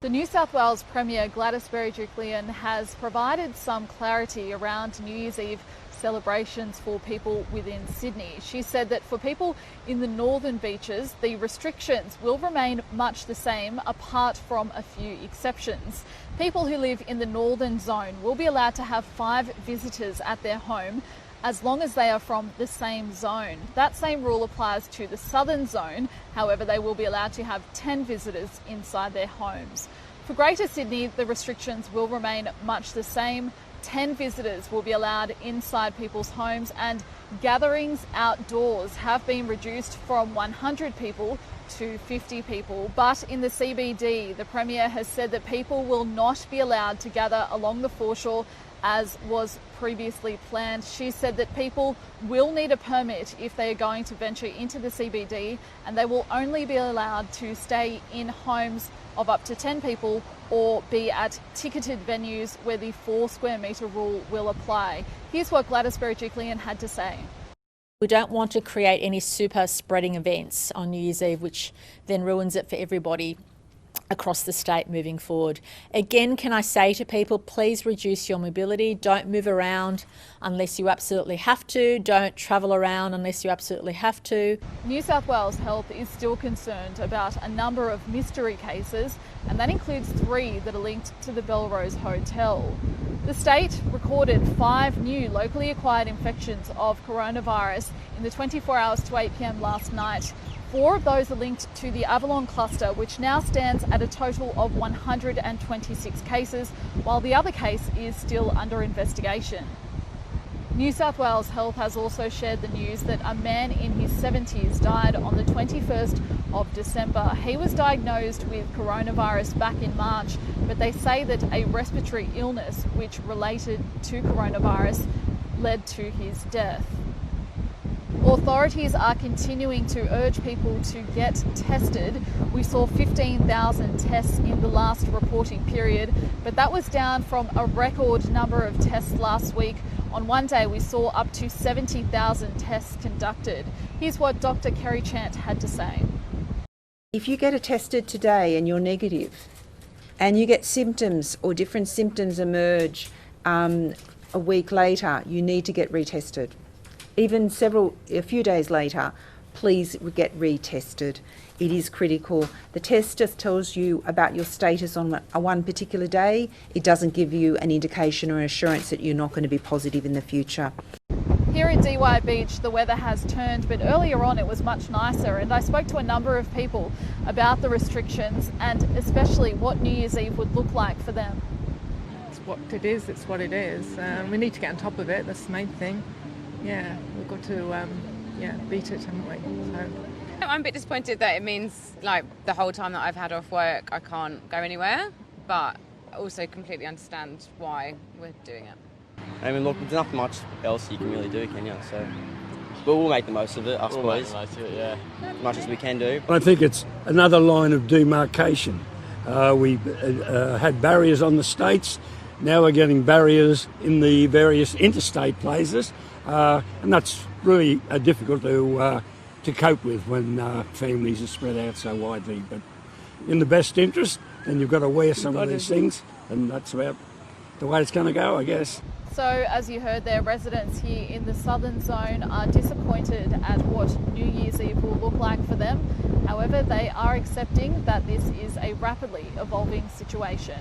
The New South Wales Premier Gladys Berejiklian has provided some clarity around New Year's Eve celebrations for people within Sydney. She said that for people in the northern beaches, the restrictions will remain much the same apart from a few exceptions. People who live in the northern zone will be allowed to have 5 visitors at their home as long as they are from the same zone. That same rule applies to the southern zone. However, they will be allowed to have 10 visitors inside their homes. For Greater Sydney, the restrictions will remain much the same. 10 visitors will be allowed inside people's homes, and gatherings outdoors have been reduced from 100 people to 50 people. But in the CBD, the Premier has said that people will not be allowed to gather along the foreshore as was previously planned. She said that people will need a permit if they are going to venture into the CBD, and they will only be allowed to stay in homes of up to 10 people or be at ticketed venues where the 4 square metre rule will apply. Here's what Gladys Berejiklian had to say. We don't want to create any super spreading events on New Year's Eve, which then ruins it for everybody across the state moving forward. Again, can I say to people, please reduce your mobility. Don't move around unless you absolutely have to. Don't travel around unless you absolutely have to. New South Wales Health is still concerned about a number of mystery cases, and that includes 3 that are linked to the Belrose Hotel. The state recorded 5 new locally acquired infections of coronavirus in the 24 hours to 8 p.m. last night. 4 of those are linked to the Avalon cluster, which now stands at a total of 126 cases, while the other case is still under investigation. New South Wales Health has also shared the news that a man in his 70s died on the 21st of December. He was diagnosed with coronavirus back in March, but they say that a respiratory illness which related to coronavirus led to his death. Authorities are continuing to urge people to get tested. We saw 15,000 tests in the last reporting period, but that was down from a record number of tests last week. On one day, we saw up to 70,000 tests conducted. Here's what Dr. Kerry Chant had to say. If you get tested today and you're negative, and you get symptoms or different symptoms emerge a week later, you need to get retested. Even a few days later, please get retested. It is critical. The test just tells you about your status on one particular day. It doesn't give you an indication or assurance that you're not going to be positive in the future. Here at Dee Why Beach, the weather has turned, but earlier on it was much nicer, and I spoke to a number of people about the restrictions and especially what New Year's Eve would look like for them. It's what it is, it's what it is. We need to get on top of it, that's the main thing. Yeah, we've got to beat it, haven't we? So I'm a bit disappointed that it means like the whole time that I've had off work I can't go anywhere, but I also completely understand why we're doing it. I mean, look, there's not much else you can really do, can you? So, but we'll make the most of it, I suppose. We'll make the most of it, yeah. As much as we can do. I think it's another line of demarcation. We had barriers on the states. Now we're getting barriers in the various interstate places. And that's really difficult to cope with when families are spread out so widely. But in the best interest, then you've got to wear some of these things, and that's about the way it's going to go, I guess. So, as you heard there, residents here in the southern zone are disappointed at what New Year's Eve will look like for them. However, they are accepting that this is a rapidly evolving situation.